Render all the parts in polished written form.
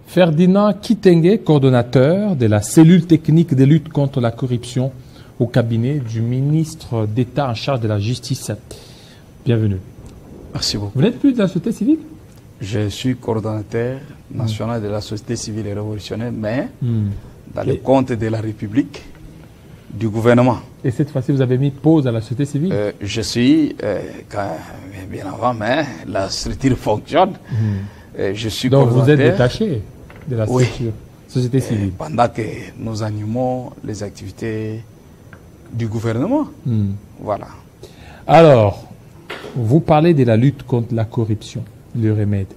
Ferdinand Kitenge, coordonnateur de la cellule technique de lutte contre la corruption au cabinet du ministre d'État en charge de la justice. Bienvenue. Merci beaucoup. Vous n'êtes plus de la société civile? Je suis coordonnateur national de la société civile et révolutionnaire, mais dans le compte de la République, du gouvernement. Et cette fois-ci, vous avez mis pause à la société civile? Je suis, bien avant, mais la structure fonctionne. Je suis Donc vous êtes coordonnateur. détaché de la structure, société civile. Pendant que nous animons les activités du gouvernement. Voilà. Alors, vous parlez de la lutte contre la corruption, le remède.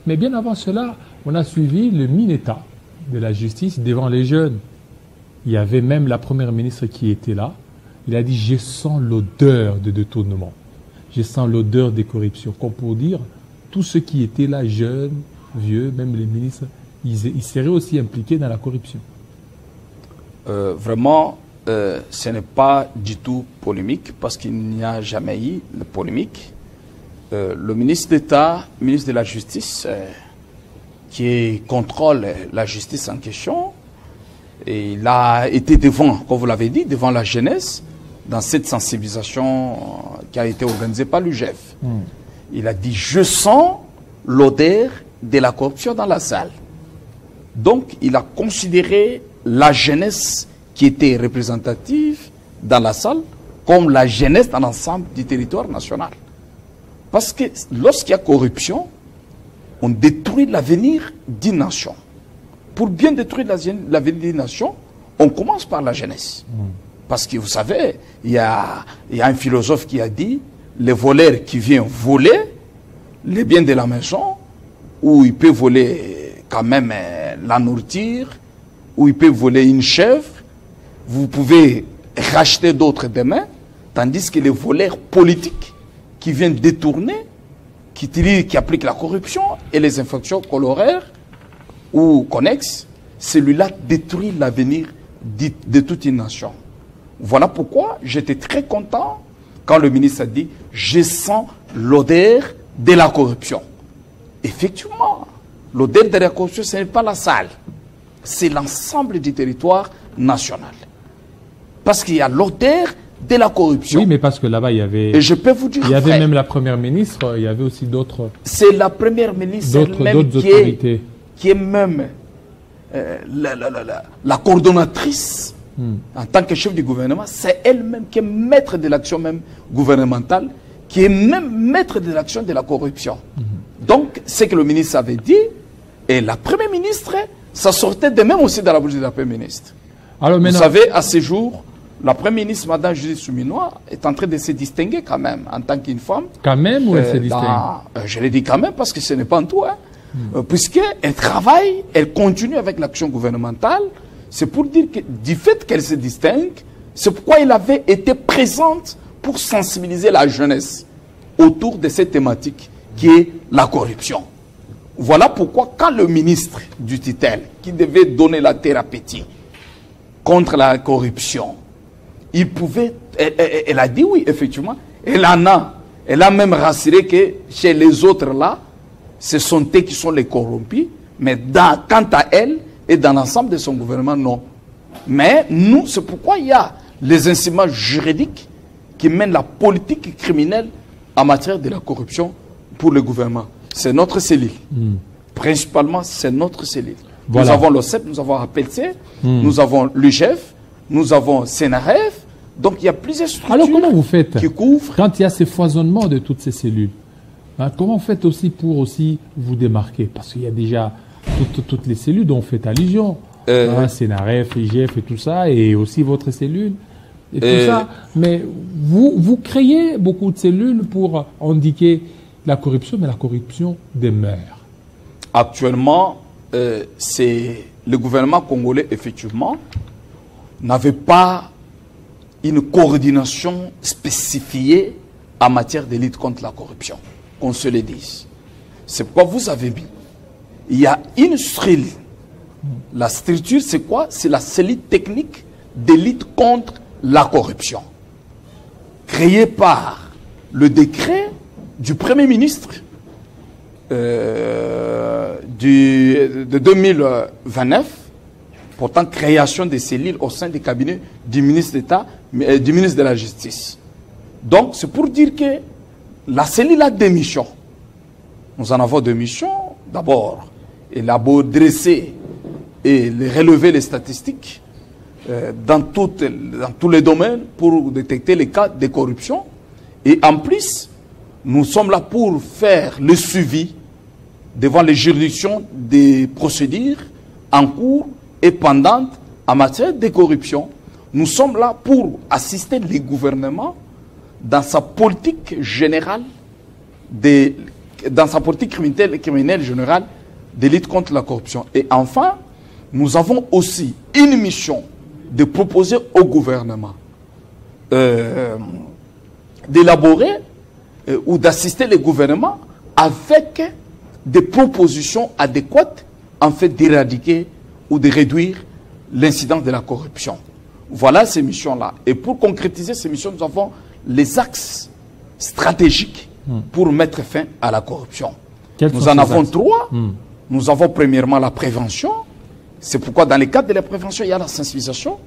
Mais bien avant cela, on a suivi le Mineta de la justice devant les jeunes. Il y avait même la première ministre qui était là. Il a dit « Je sens l'odeur de détournement. Je sens l'odeur des corruptions. » Comme pour dire, tous ceux qui étaient là, jeunes, vieux, même les ministres, ils seraient aussi impliqués dans la corruption. Vraiment, ce n'est pas du tout polémique, parce qu'il n'y a jamais eu de polémique. Le ministre d'État, ministre de la Justice, qui contrôle la justice en question, et il a été devant, comme vous l'avez dit, devant la jeunesse, dans cette sensibilisation qui a été organisée par l'UGF. Il a dit « Je sens l'odeur de la corruption dans la salle ». Donc, il a considéré la jeunesse qui était représentative dans la salle comme la jeunesse dans l'ensemble du territoire national. Parce que lorsqu'il y a corruption, on détruit l'avenir d'une nation. Pour bien détruire l'avenir d'une nation, on commence par la jeunesse. Parce que vous savez, il y a un philosophe qui a dit « Le voleur qui vient voler les biens de la maison, ou il peut voler quand même la nourriture, ou il peut voler une chèvre, vous pouvez racheter d'autres demain, tandis que les voleurs politiques qui viennent détourner, qui appliquent la corruption et les infractions coloraires ou connexes, celui-là détruit l'avenir de toute une nation. Voilà pourquoi j'étais très content quand le ministre a dit « Je sens l'odeur de la corruption ». Effectivement, l'odeur de la corruption, ce n'est pas la salle, c'est l'ensemble du territoire national. Parce qu'il y a l'odeur de la corruption. Oui, mais parce que là-bas, il y avait... Et je peux vous dire... Il y avait même la première ministre, il y avait aussi d'autres... C'est la première ministre qui est même la coordonnatrice en tant que chef du gouvernement. C'est elle-même qui est maître de l'action même gouvernementale, qui est même maître de l'action de la corruption. Donc, c'est que le ministre avait dit, et la première ministre, ça sortait de même aussi dans la bouche de la première ministre. Alors, vous savez, à ce jour, la première ministre, Mme Judith Suminwa, est en train de se distinguer quand même, en tant qu'une femme. Quand même, ou elle se distingue? Je l'ai dit quand même, parce que ce n'est pas en tout. Puisqu'elle travaille, elle continue avec l'action gouvernementale. C'est pour dire que du fait qu'elle se distingue, c'est pourquoi elle avait été présente pour sensibiliser la jeunesse autour de cette thématique qui est la corruption. Voilà pourquoi quand le ministre du tutelle, qui devait donner la thérapeutique contre la corruption, il pouvait, elle a dit oui, effectivement, elle a même rassuré que chez les autres là, ce sont eux qui sont les corrompus, mais quant à elle et dans l'ensemble de son gouvernement, non. Mais nous, c'est pourquoi il y a les instruments juridiques qui mènent la politique criminelle en matière de la corruption pour le gouvernement. C'est notre cellule. Principalement, c'est notre cellule. Voilà. Nous avons l'OCEP, nous avons APLC, nous avons l'UGF, nous avons CNRF. Donc, il y a plusieurs structures. Alors, comment vous faites qui couvrent. Quand il y a ce foisonnement de toutes ces cellules, comment vous faites aussi pour vous démarquer? Parce qu'il y a déjà toutes les cellules dont vous faites allusion. CNRF, IGF et tout ça, et aussi votre cellule. Et tout ça. Mais vous créez beaucoup de cellules pour indiquer la corruption, mais la corruption demeure. Actuellement, c'est le gouvernement congolais, effectivement, n'avait pas une coordination spécifiée en matière de lutte contre la corruption, qu'on se le dise. C'est pourquoi vous avez mis, il y a une structure. La structure, c'est quoi? C'est la cellule technique de lutte contre la corruption, créée par le décret du Premier ministre de 2029, portant création des cellules au sein des cabinets du ministre d'État, du ministre de la Justice. Donc, c'est pour dire que la cellule a deux missions. Nous en avons deux missions. D'abord, élaborer, dresser et relever les statistiques dans tous les domaines pour détecter les cas de corruption. Et en plus, nous sommes là pour faire le suivi devant les juridictions des procédures en cours et pendantes en matière de corruption. Nous sommes là pour assister le gouvernement dans sa politique générale, dans sa politique criminelle générale de lutte contre la corruption. Et enfin, nous avons aussi une mission de proposer au gouvernement d'élaborer ou d'assister le gouvernement avec des propositions adéquates en fait d'éradiquer ou de réduire l'incidence de la corruption. Voilà ces missions-là. Et pour concrétiser ces missions, nous avons les axes stratégiques pour mettre fin à la corruption. Nous en avons trois. Nous avons premièrement la prévention. C'est pourquoi dans le cadre de la prévention, il y a la sensibilisation.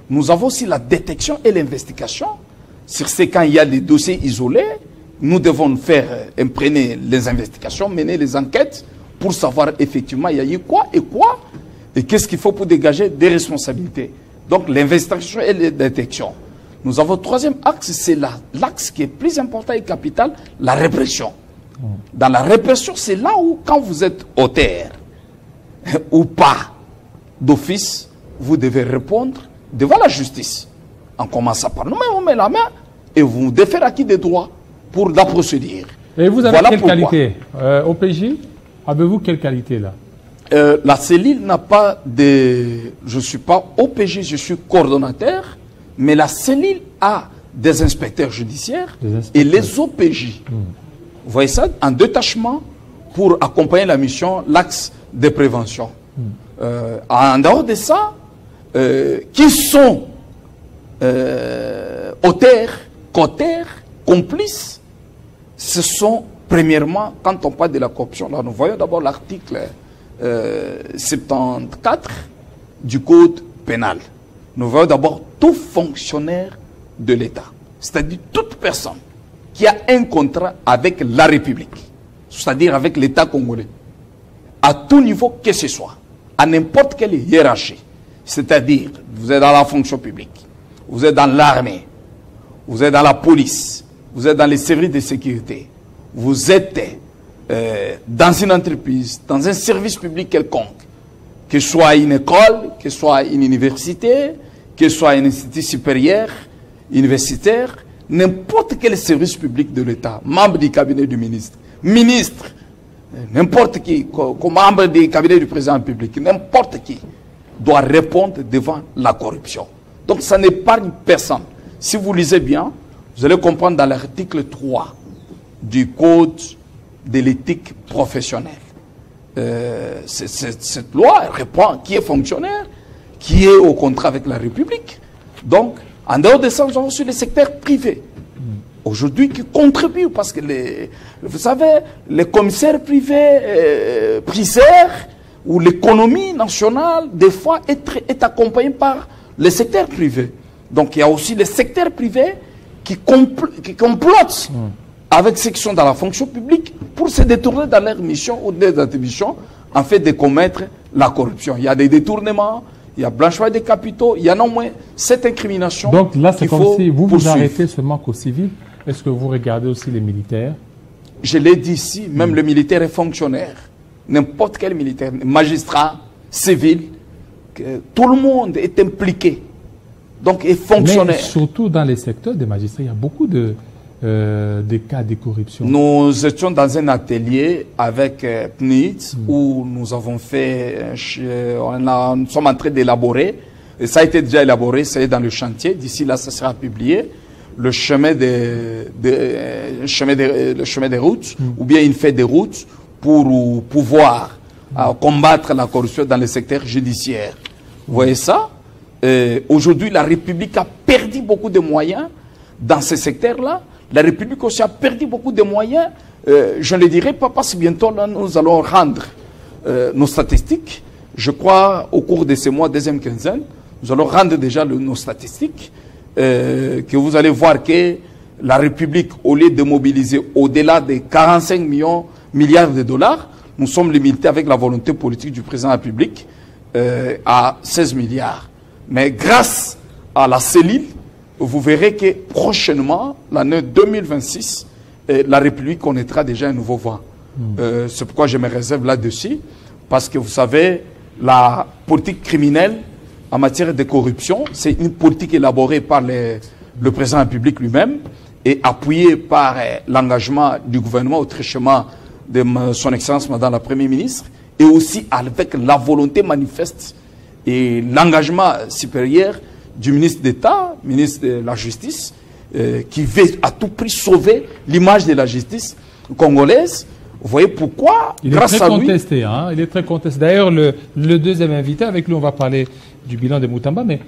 Nous avons aussi la détection et l'investigation. Sur ces cas, il y a des dossiers isolés. Nous devons faire imprégner les investigations, mener les enquêtes pour savoir effectivement il y a eu quoi et qu'est-ce qu'il faut pour dégager des responsabilités. Donc l'investigation et la détection. Nous avons le troisième axe, c'est l'axe qui est plus important et capital, la répression. Dans la répression, c'est là où quand vous êtes auteur ou pas d'office, vous devez répondre devant la justice. En commençant par nous-mêmes, on met la main et vous défaire acquis des droits pour la procédure. Et vous avez quelle qualité OPJ, avez-vous quelle qualité là? La cellule n'a pas de... Je ne suis pas OPJ, je suis coordonnateur, mais la cellule a des inspecteurs judiciaires et les OPJ. Vous voyez ça? En détachement pour accompagner la mission, l'axe de prévention. En dehors de ça, qui sont auteurs, cauteurs, complices, ce sont premièrement, quand on parle de la corruption, là nous voyons d'abord l'article 74 du Code pénal. Nous voyons d'abord tout fonctionnaire de l'État, c'est-à-dire toute personne qui a un contrat avec la République, c'est-à-dire avec l'État congolais, à tout niveau que ce soit, à n'importe quelle hiérarchie, c'est-à-dire vous êtes dans la fonction publique, vous êtes dans l'armée, vous êtes dans la police, vous êtes dans les services de sécurité, vous êtes dans une entreprise, dans un service public quelconque, que ce soit une école, que ce soit une université, que ce soit un institut supérieur, universitaire, n'importe quel service public de l'État, membre du cabinet du ministre, n'importe qui, comme membre du cabinet du président public, n'importe qui doit répondre devant la corruption. Donc ça n'épargne personne. Si vous lisez bien, vous allez comprendre dans l'article 3 du Code de l'éthique professionnelle. Cette loi répond qui est fonctionnaire, qui est au contrat avec la République. Donc, en dehors de ça, nous avons aussi le secteur privé. Aujourd'hui, qui contribuent parce que, vous savez, les commissaires privés, priseurs, ou l'économie nationale, des fois, est accompagnée par le secteur privé. Donc, il y a aussi le secteur privé qui complotent avec ceux qui sont dans la fonction publique pour se détourner dans leur mission ou des attributions en fait de commettre la corruption. Il y a des détournements, il y a blanchiment des capitaux, il y en a au moins 7 incriminations. Donc là, c'est comme si vous vous arrêtez seulement qu'aux civils. Est-ce que vous regardez aussi les militaires? Je l'ai dit ici, même le militaire est fonctionnaire. N'importe quel militaire, magistrat, civil, tout le monde est impliqué. Donc, est fonctionnaire. Mais surtout dans les secteurs des magistrats, il y a beaucoup de cas de corruption. Nous étions dans un atelier avec PNIT où nous avons fait, nous sommes en train d'élaborer, et ça a été déjà élaboré, c'est dans le chantier, d'ici là ça sera publié, le chemin des routes, ou bien une feuille de route pour pouvoir combattre la corruption dans le secteur judiciaire. Vous voyez ça? Aujourd'hui, la République a perdu beaucoup de moyens dans ce secteur-là. La République aussi a perdu beaucoup de moyens. Je ne le dirai pas parce que bientôt là, nous allons rendre nos statistiques. Je crois, au cours de ces mois, deuxième quinzaine, nous allons rendre déjà nos statistiques, que vous allez voir que la République, au lieu de mobiliser au-delà des 45 milliards de dollars, nous sommes limités avec la volonté politique du président de la République à 16 milliards. Mais grâce à la cellule, vous verrez que prochainement, l'année 2026, la République connaîtra déjà un nouveau vent. C'est pourquoi je me réserve là-dessus, parce que vous savez, la politique criminelle en matière de corruption, c'est une politique élaborée par le président de la République lui-même et appuyée par l'engagement du gouvernement au truchement de son Excellence Madame la Première ministre, et aussi avec la volonté manifeste et l'engagement supérieur du ministre d'État, ministre de la Justice, qui veut à tout prix sauver l'image de la justice congolaise. Vous voyez pourquoi, grâce à lui... Il est très contesté, hein, il est très contesté. D'ailleurs, le deuxième invité, avec lui, on va parler du bilan de Moutamba, mais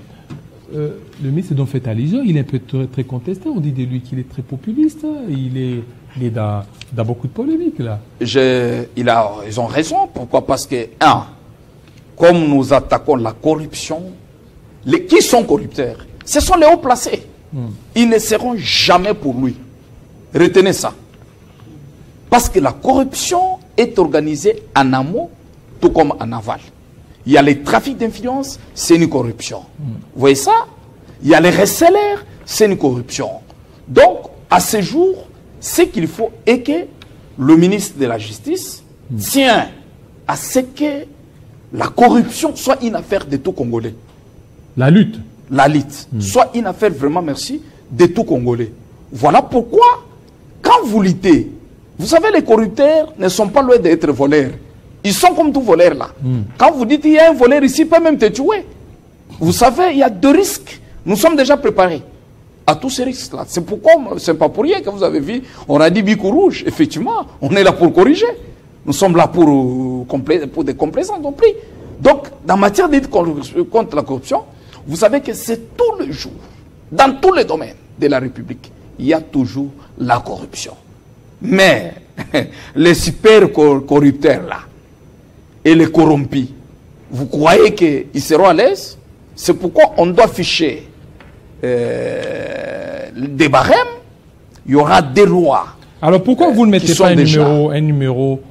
le ministre dont fait allusion, il est un peu très contesté. On dit de lui qu'il est très populiste. Il est dans beaucoup de polémiques, là. Ils ont raison. Pourquoi? Parce que, comme nous attaquons la corruption, qui sont corrupteurs? Ce sont les hauts placés. Ils ne seront jamais pour lui. Retenez ça. Parce que la corruption est organisée en amont, tout comme en aval. Il y a les trafics d'influence, c'est une corruption. Vous voyez ça? Il y a les resellers, c'est une corruption. Donc, à ce jour, ce qu'il faut est que le ministre de la Justice tient à ce que la corruption soit une affaire de tout Congolais. La lutte. La lutte. Soit une affaire vraiment, merci, de tout Congolais. Voilà pourquoi, quand vous luttez, vous savez, les corrupteurs ne sont pas loin d'être voleurs. Ils sont comme tout voleur là. Quand vous dites qu'il y a un voleur ici, il peut même te tuer. Vous savez, il y a 2 risques. Nous sommes déjà préparés à tous ces risques-là. C'est pourquoi, c'est pas pour rien que vous avez vu, on a dit Bicou Rouge. Effectivement, on est là pour corriger. Nous sommes là pour des complaisants non plus. Donc, en matière de lutte contre la corruption, vous savez que c'est tous les jours, dans tous les domaines de la République, il y a toujours la corruption. Mais les super corrupteurs là, et les corrompus, vous croyez qu'ils seront à l'aise? C'est pourquoi on doit afficher des barèmes, il y aura des lois. Alors pourquoi vous ne mettez pas un numéro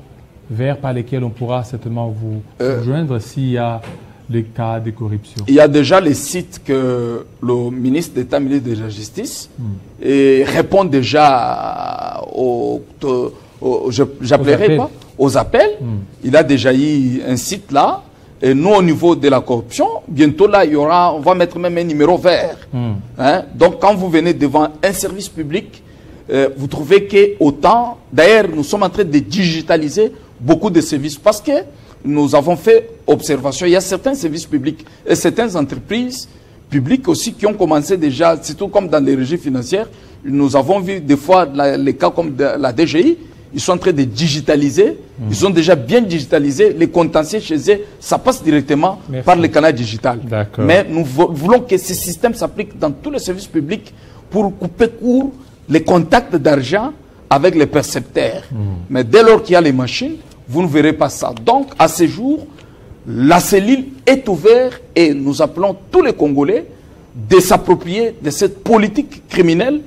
vert par lequel on pourra certainement vous joindre s'il y a le cas de corruption? Il y a déjà les sites que le ministre d'État, ministre de la Justice, répond déjà aux appels. Il a déjà eu un site là. Et nous, au niveau de la corruption, bientôt là, on va mettre même un numéro vert. Hein? Donc, quand vous venez devant un service public, vous trouvez que autant... D'ailleurs, nous sommes en train de digitaliser beaucoup de services parce que nous avons fait observation. Il y a certains services publics et certaines entreprises publiques aussi qui ont commencé déjà, surtout comme dans les régies financières. Nous avons vu des fois les cas comme la DGI. Ils sont en train de digitaliser. Ils ont déjà bien digitalisé. Les contentieux chez eux, ça passe directement par le canal digital. Mais nous voulons que ce système s'applique dans tous les services publics pour couper court les contacts d'argent avec les percepteurs. Mais dès lors qu'il y a les machines, vous ne verrez pas ça. Donc, à ce jour, la cellule est ouverte et nous appelons tous les Congolais de s'approprier de cette politique criminelle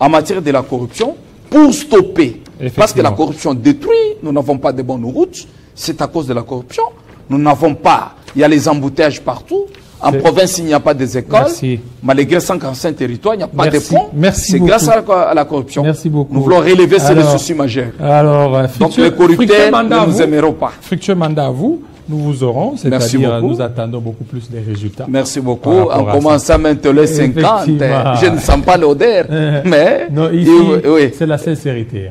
en matière de la corruption pour stopper. Parce que la corruption détruit, nous n'avons pas de bonnes routes, c'est à cause de la corruption. Nous n'avons pas, il y a les embouteillages partout. En province, il n'y a pas des écoles. Malgré 145 territoires, il n'y a pas de ponts. C'est grâce à la corruption. Merci beaucoup. Nous voulons relever ces soucis majeurs. Alors, donc les corrupteurs ne nous aimeront pas. Fructueux mandat à vous. Nous vous aurons, c'est-à-dire nous attendons beaucoup plus des résultats. Merci beaucoup. En commençant maintenant les 50, je ne sens pas l'odeur. Mais non, ici, c'est la sincérité.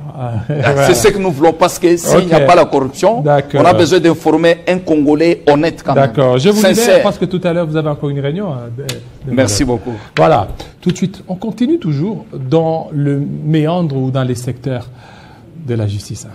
C'est ce que nous voulons parce que s'il n'y a pas la corruption, on a besoin d'informer un Congolais honnête quand même. D'accord. Je vous disais, parce que tout à l'heure, vous avez encore une réunion. Merci beaucoup. Voilà. Tout de suite, on continue toujours dans le méandre ou dans les secteurs de la justice.